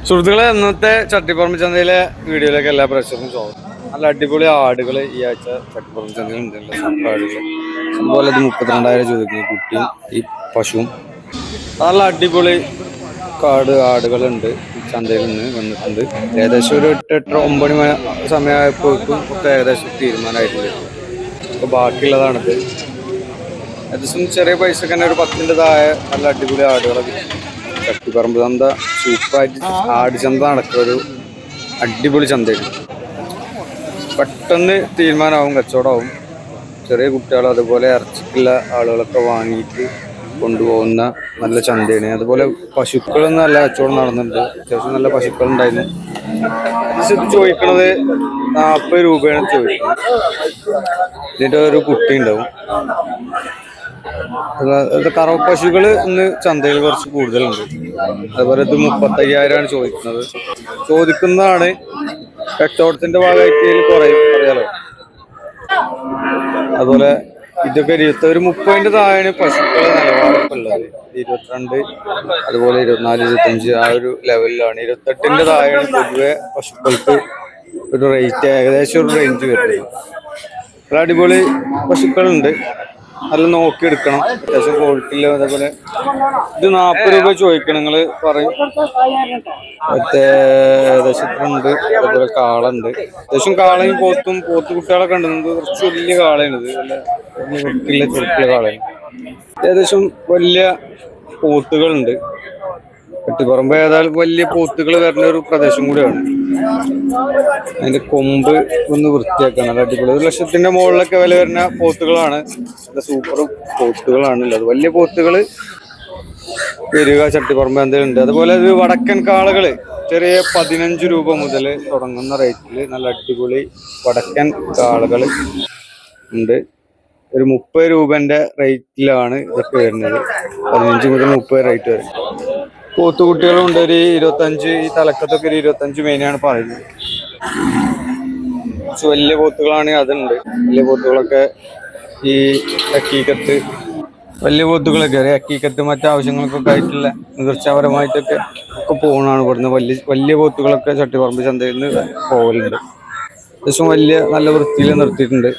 സുഹൃത്തുക്കളെ, ഇന്നത്തെ ചട്ടിപ്പറമ്പ് ചന്തയിലെ വീഡിയോയിലേക്ക് എല്ലാ പ്രേക്ഷകർക്കും സ്വാഗതം. നല്ല അടിപൊളി ആടുകൾ ഈ ആഴ്ച ചട്ടിപ്പറമ്പ് ചന്തയിൽ ഉണ്ടല്ലോ. ആടുകൾ അതുപോലെ ഇത് 32,000 ചോദിക്കുന്ന കുട്ടിയും ഈ പശുവും. നല്ല അടിപൊളി ആടുകളുണ്ട് ഈ ചന്തയിൽ നിന്ന് വന്നിട്ടുണ്ട്. ഏകദേശം ഒരു 8-9 മണി സമയമായപ്പോഴേക്കും ഒക്കെ ഏകദേശം തീരുമാനമായിട്ടുണ്ട്. അപ്പോൾ ബാക്കിയുള്ളതാണിത്. ഏകദേശം ചെറിയ പൈസക്ക് തന്നെ ഒരു 10ൻ്റെ താഴെ നല്ല അടിപൊളി ആടുകളൊക്കെ. ചട്ടിപ്പറമ്പ് ചന്ത സൂപ്പറായിട്ട് ആട് ചന്ത നടക്കുന്ന ഒരു അടിപൊളി ചന്തയാണ്. പെട്ടെന്ന് തീരുമാനമാവും, കച്ചവടമാവും. ചെറിയ കുട്ടികൾ അതുപോലെ ഇറച്ചിക്കുള്ള ആളുകളൊക്കെ വാങ്ങിയിട്ട് കൊണ്ടുപോകുന്ന നല്ല ചന്തയാണ്. അതുപോലെ പശുക്കളൊന്നും നല്ല കച്ചവടം നടന്നിട്ടുണ്ട്. അത്യാവശ്യം നല്ല പശുക്കളുണ്ടായിരുന്നു. ഇത് ചോദിക്കണത് 40 രൂപയാണ് ചോദിക്കുന്നത്. ഇതിൻ്റെ ഒരു കുട്ടി ഉണ്ടാവും. കറവ പശുക്കൾ ഇന്ന് ചന്തയിൽ കുറച്ച് കൂടുതലുണ്ട്. അതുപോലെ ഇത് 35,000 ചോദിക്കുന്നതാണ്. കച്ചവടത്തിന്റെ ഭാഗമായിട്ട് കുറയും, അറിയാലോ. അതുപോലെ ഇതൊക്കെ ഒരു 30ൻ്റെ താഴെയാണ് പശുക്കൾ നിലവാരമൊക്കെ ഉള്ളത്. 22, അതുപോലെ 24, 25 ആ ഒരു ലെവലിലാണ്. 28ൻ്റെ താഴെയാണ് പൊതുവെ പശുക്കൾക്ക് ഒരു റേറ്റ്, ഏകദേശം ഒരു റേഞ്ച് വരുന്നത്. അടിപൊളി പശുക്കളുണ്ട്, നല്ല നോക്കിയെടുക്കണം. അത്യാവശ്യം ക്വാളിറ്റിയില്ല. അതേപോലെ ഇത് 40 രൂപ ചോദിക്കണം. നിങ്ങൾ പറയും. ഏകദേശം ഉണ്ട്. അതേപോലെ കാളുണ്ട്. അത്യാവശ്യം കാളയും പോത്ത് കുട്ടികളൊക്കെ ഉണ്ട്. നമുക്ക് കുറച്ച് വലിയ കാളയാണ് ഇത്. നല്ല വൃത്തിയുള്ള ചെറുപ്പുള്ള കാളയാണ്. ഏകദേശം വലിയ പോത്തുകളുണ്ട്. ചട്ടിപ്പറമ്പ് ഏതായാലും വലിയ പോത്തുകൾ വരുന്ന ഒരു പ്രദേശം കൂടിയാണ്. അതിന്റെ കൊമ്പ് ഒന്ന് വൃത്തിയാക്കണം. നല്ല അടിപൊളി 1,00,000ൻ്റെ മുകളിലൊക്കെ വില വരുന്ന പോത്തുകളാണ്. നല്ല സൂപ്പർ പോത്തുകളാണ് ഉള്ളത്. വലിയ പോത്തുകൾ വരിക ചട്ടിപ്പറമ്പ് എന്തെങ്കിലും. അതുപോലെ ഇത് വടക്കൻ കാളകള് ചെറിയ 15 രൂപ മുതൽ തുടങ്ങുന്ന റേറ്റിൽ നല്ല അടിപൊളി വടക്കൻ കാളകൾ ഉണ്ട്. ഒരു 30 രൂപന്റെ റേറ്റിലാണ് ഇതൊക്കെ വരുന്നത്. 15 മുതൽ 30 റേറ്റ് വരും. പോത്തുകുട്ടികളുണ്ട്. ഒരു 25, ഈ തലക്കത്തൊക്കെ ഒരു 25 മേനെയാണ് പറയുന്നത്. കുറച്ച് വലിയ പോത്തുകളാണ് അതുണ്ട്. വലിയ പോത്തുകളൊക്കെ ഈ ഹക്കീക്കത്ത്, വലിയ പോത്തുകളൊക്കെ ഹക്കീക്കത്ത് മറ്റാവശ്യങ്ങൾക്കൊക്കെ ആയിട്ടുള്ള തീർച്ചയാപരമായിട്ടൊക്കെ പോകുന്നതാണ്. ഇവിടുന്ന് വലിയ പോത്തുകളൊക്കെ ചട്ടിപ്പറമ്പ് ചന്തയിൽ നിന്ന് പോകലുണ്ട്. അത്യാവശ്യം വലിയ നല്ല വൃത്തിയിൽ നിർത്തിയിട്ടുണ്ട്.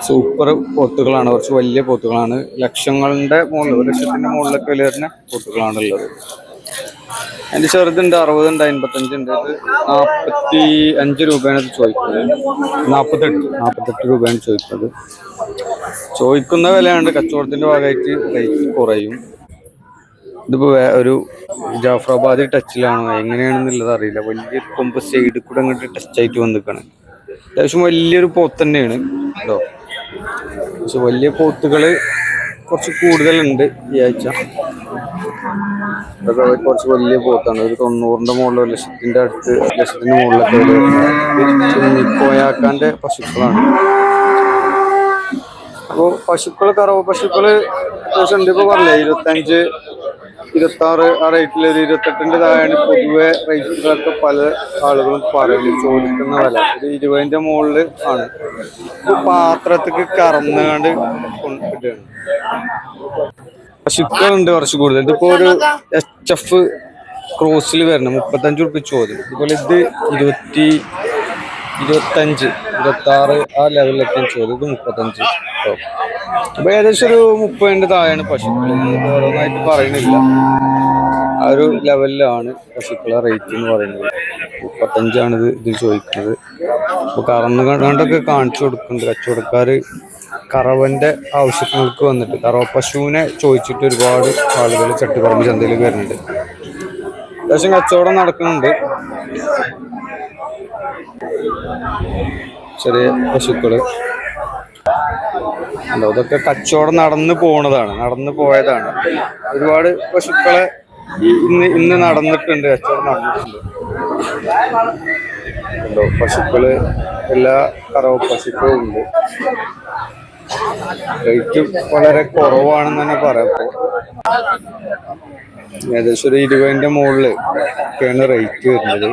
സൂപ്പർ പോത്തുകളാണ്, കുറച്ച് വലിയ പോത്തുകളാണ്. ലക്ഷങ്ങളുടെ മുകളിൽ, 1,00,000ൻ്റെ മുകളിലൊക്കെ വില വരുന്ന പോത്തുകളാണുള്ളത്. അതിൻ്റെ ചെറുതുണ്ട്, 60 ഉണ്ട്, 55 ഉണ്ട്. ഇത് 45 രൂപയാണ് ഇത് ചോദിക്കുന്നത്. 48 രൂപയാണ് ചോദിക്കുന്നത്. ചോദിക്കുന്ന വിലയുണ്ട്. കച്ചവടത്തിന്റെ ഭാഗമായിട്ട് റേറ്റ് കുറയും. ഇതിപ്പോ ഒരു ജാഫറാബാദി ടച്ചിലാണോ എങ്ങനെയാണെന്നുള്ളത് അറിയില്ല. വലിയ കൊമ്പ് സൈഡിൽ കൂടെ അങ്ങോട്ട് ടച്ചായിട്ട് വന്നിക്കാണ്. അത്യാവശ്യം വലിയൊരു പോത്ത് തന്നെയാണ് കേട്ടോ. പക്ഷെ വലിയ പോത്തുകള് കുറച്ച് കൂടുതലുണ്ട് ഈ ആഴ്ച. ഇതൊക്കെ കുറച്ച് വലിയ പോത്താണ്. ഒരു 90ൻ്റെ മുകളിൽ, 1,00,000ൻ്റെ അടുത്ത്, 1,00,000ൻ്റെ മുകളിലൊക്കെ കോയാക്കാന്റെ പശുക്കളാണ്. അപ്പോൾ പശുക്കള്, കറവ പശുക്കള് അത്യാവശ്യം ഉണ്ട്. ഇപ്പൊ പറഞ്ഞില്ലേ 25, 26 ആ റേറ്റിൽ. ഒരു 28ൻ്റെ താഴെയാണ് പൊതുവെ റേറ്റുകളൊക്കെ പല ആളുകളും പറയുന്നത്. ചോദിക്കുന്ന വില ഒരു 20ൻ്റെ മുകളിൽ ആണ്. പാത്രത്തേക്ക് കറന്നുകൊണ്ട് കൊണ്ടിട്ടാണ്. പശുക്കളുണ്ട് കുറച്ച് കൂടുതൽ. ഇതിപ്പോ ഒരു HF ക്രോസിൽ വരണം. 35 രൂപ ചോദ്യം. അതുപോലെ ഇത് 25, 26 ആ ലെവലിലൊക്കെ ചോദ്യം. ഇത് 35. അപ്പൊ ഏകദേശം ഒരു 30ൻ്റെ താഴെയാണ് പശുക്കൾ. ഓരോന്നായിട്ട് പറയുന്നില്ല. ആ ഒരു ലെവലിലാണ് പശുക്കളെ റേറ്റ് എന്ന് പറയുന്നത്. 35 ഇത് ചോദിക്കുന്നത്. അപ്പൊ കറന്ന് കണ്ടൊക്കെ കാണിച്ചു കൊടുക്കുന്നുണ്ട് കച്ചവടക്കാര്. കറവന്റെ ആവശ്യങ്ങൾക്ക് വന്നിട്ട് കറവ പശുവിനെ ചോദിച്ചിട്ട് ഒരുപാട് ആളുകൾ ചട്ടിപ്പറമ്പ് ചന്തയിലേക്ക് വരുന്നുണ്ട്. അത്യാവശ്യം കച്ചവടം നടക്കുന്നുണ്ട്. ചെറിയ പശുക്കള് ഉണ്ടോ. ഇതൊക്കെ കച്ചവടം നടന്നു പോയതാണ്. ഒരുപാട് പശുക്കളെ ഇന്ന് നടന്നിട്ടുണ്ട്, കച്ചവടം നടന്നിട്ടുണ്ട്. ഉണ്ടോ പശുക്കള്, എല്ലാ കറവ പശുക്കളും ഉണ്ട്. റേറ്റ് വളരെ കുറവാണെന്ന് തന്നെ പറയാം. ഏകദേശം ഒരു 20ൻ്റെ മുകളില് ഒക്കെയാണ് റേറ്റ് വരുന്നത്.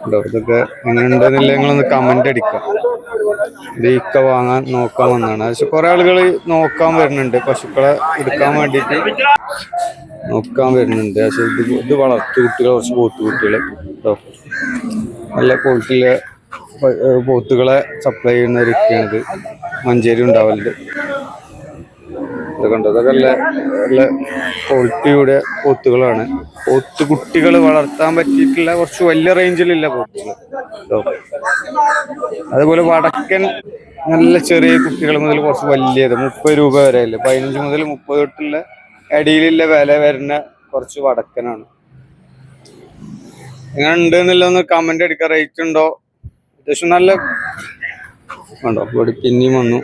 ഇതൊക്കെ എങ്ങനെയുണ്ടെന്നില്ല നിങ്ങളൊന്ന് കമന്റ് അടിക്കാം. ഇത് വാങ്ങാൻ നോക്കാൻ വന്നതാണ്. പക്ഷെ കുറെ ആളുകൾ നോക്കാൻ വരുന്നുണ്ട്, പശുക്കളെ എടുക്കാൻ വേണ്ടിയിട്ട്. നോക്കാൻ വരുന്നുണ്ട്. പക്ഷെ ഇത് വളർത്തു കുട്ടികൾ, കുറച്ച് പോത്ത് കുട്ടികൾ കേട്ടോ. നല്ല ക്വാളിറ്റിയിലെ പോത്തുകളെ സപ്ലൈ ചെയ്യുന്ന ഒരു വ്യക്തിയാണിത്. മഞ്ചേരി ഉണ്ടാവലുണ്ട്. ഇത് കണ്ടോ, ഇതൊക്കെ നല്ല ക്വാളിറ്റിയുടെ പോത്തുകളാണ്. പോത്ത് കുട്ടികൾ വളർത്താൻ പറ്റിയിട്ടുള്ള കുറച്ച് വലിയ റേഞ്ചിലുള്ള പോത്തുകൾ കേട്ടോ. അതുപോലെ വടക്കൻ നല്ല ചെറിയ കുട്ടികൾ മുതൽ കുറച്ച് വലിയത് 30 രൂപ വരെ അല്ലേ, 15 മുതൽ 30 തൊട്ടുള്ള അടിയിലുള്ള വില വരുന്ന കുറച്ച് വടക്കനാണ്. എങ്ങനെ ഉണ്ട് എന്നുള്ള ഒന്ന് കമന്റ് അടിക്കുക. റേറ്റ് ഉണ്ടോ? അത്യാവശ്യം നല്ല കണ്ടോ. ഇവിടെ പിന്നെയും വന്നു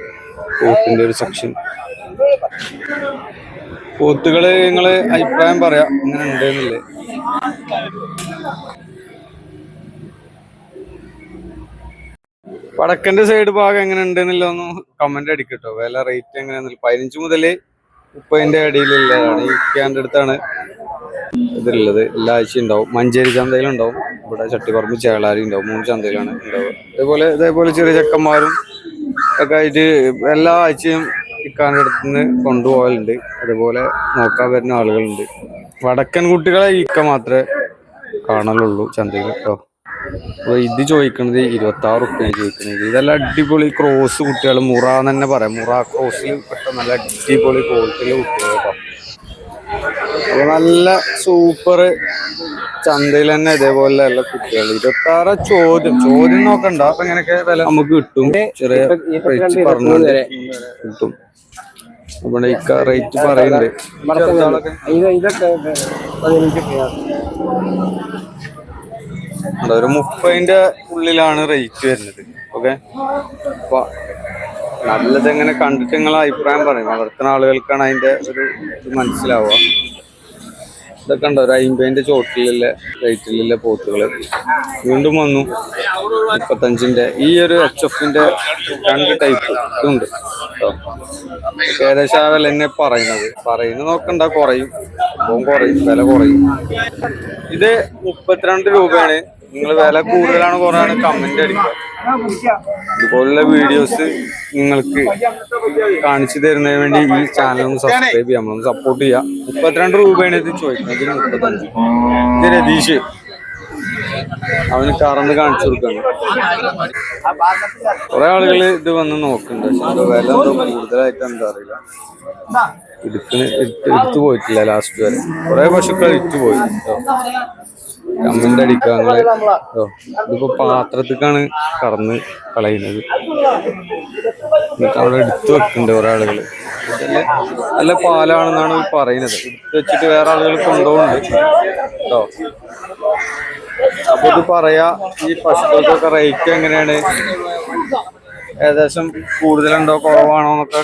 പോത്തിന്റെ ഒരു സെക്ഷൻ. പോത്തുകള് നിങ്ങള് അഭിപ്രായം പറയാം, ഇങ്ങനെ ഉണ്ടെന്നില്ലേ. വടക്കന്റെ സൈഡ് ഭാഗം എങ്ങനെ ഉണ്ടെന്നില്ല ഒന്ന് കമന്റ് അടിക്കട്ടോ. വില റേറ്റ് എങ്ങനെയാന്നില്ല. 15 മുതൽ 30ന്റെ ഇടയിലുള്ളതാണ്. ഈ ക്യാൻ്റെ അടുത്താണ് ഇതിലുള്ളത്. എല്ലാ ആഴ്ചയും ഉണ്ടാവും. മഞ്ചേരി ചന്തയിലുണ്ടാവും, ഇവിടെ ചട്ടിപ്പറമ്പ് ചേളാരി ഉണ്ടാവും. 3 ചന്തയിലാണ് ഉണ്ടാവുക. ഇതേപോലെ ചെറിയ ചെക്കന്മാരും ഒക്കെ ആയിട്ട് എല്ലാ ആഴ്ചയും ഇക്കാൻ്റെ അടുത്തുനിന്ന് കൊണ്ടുപോകലുണ്ട്. അതുപോലെ നോക്കാൻ വരുന്ന ആളുകളുണ്ട്. വടക്കൻ കുട്ടികളെ ഇക്ക മാത്രമേ കാണലുള്ളൂ ചന്തയിൽ കേട്ടോ. അപ്പൊ ഇത് ചോദിക്കണത് 26 റുപ്യാണ് ചോദിക്കുന്നത്. ഇതെല്ലാം അടിപൊളി ക്രോസ് കുട്ടികൾ, മുറ എന്ന് തന്നെ പറയാം. മുറ ക്രോസിൽ പെട്ട നല്ല അടിപൊളി ക്വാളിറ്റിയിലെ കുട്ടികൾ കേട്ടോ. അപ്പൊ നല്ല സൂപ്പർ ചന്തയിൽ തന്നെ ഇതേപോലെ ഉള്ള കുട്ടികൾ. 26 ചോദ്യം നോക്കണ്ട. അപ്പൊ ഇങ്ങനെയൊക്കെ വില നമുക്ക് കിട്ടും. ചെറിയ റേറ്റ് പറഞ്ഞുകൊണ്ട് കിട്ടും. അപ്പൊ ഇക്ക റേറ്റ് പറയുന്നുണ്ട്. ഒരു 30ന്റെ ഉള്ളിലാണ് റേറ്റ് വരുന്നത്. ഓക്കെ, അപ്പൊ നല്ലത് എങ്ങനെ കണ്ടിട്ട് നിങ്ങളെ അഭിപ്രായം പറയും. വളർത്തുന്ന ആളുകൾക്കാണ് അതിന്റെ ഒരു ഇത് മനസ്സിലാവുക. ഇതൊക്കെ ഉണ്ടോ, ഒരു 50ന്റെ ചോട്ടിലുള്ള റേറ്റിലുള്ള പോത്തുകള് വീണ്ടും വന്നു. 35ന്റെ ഈ ഒരു HFന്റെ 2 ടൈപ്പ് ഇതുണ്ട് കേട്ടോ. ഏകദേശം ആ വില തന്നെ പറയുന്നത് നോക്കണ്ട, കുറയും. വില കുറയും. ഇത് 32 രൂപയാണ്. നിങ്ങൾ വില കൂടുതലാണ് കുറവാണ് കമന്റ് അടിക്കുക. ഇതുപോലുള്ള വീഡിയോസ് നിങ്ങൾക്ക് കാണിച്ചു തരുന്നതിന് വേണ്ടി ഈ ചാനൽ ഒന്ന് സബ്സ്ക്രൈബ് ചെയ്യാം, നമ്മളൊന്ന് സപ്പോർട്ട് ചെയ്യാം. 32 രൂപയാണ് ഇത് ചോദിക്കുന്നത്. ഇതിന് 35. ഇത് രതീഷ്, അവന് കറന്ന് കാണിച്ചു കൊടുക്കണം. കുറെ ആളുകൾ ഇത് വന്ന് നോക്കുന്നുണ്ട്. പക്ഷെ വില എന്തോ കൂടുതലായിട്ട് എന്താ അറിയില്ല. എടുത്തു പോയിട്ടില്ല ലാസ്റ്റ് വരെ. കുറെ പശുക്കൾ ഇട്ടുപോയി കേട്ടോ. കമന്റ് അടിക്കുക നിങ്ങള് കേട്ടോ. ഇതിപ്പോ പാത്രത്തിക്കാണ് കറന്ന് കളയുന്നത്. എന്നിട്ട് അവിടെ എടുത്തു വെക്കുന്നുണ്ട് കുറെ ആളുകൾ. നല്ല പാലാണെന്നാണ് പറയുന്നത്. എടുത്തു വെച്ചിട്ട് വേറെ ആളുകൾ കൊണ്ടുപോകുന്നുണ്ട് കേട്ടോ. അപ്പൊ ഇത് പറയാ, ഈ പശുക്കൾക്കൊക്കെ റേറ്റ് എങ്ങനെയാണ്, ഏകദേശം കൂടുതലുണ്ടോ കുറവാണോ എന്നൊക്കെ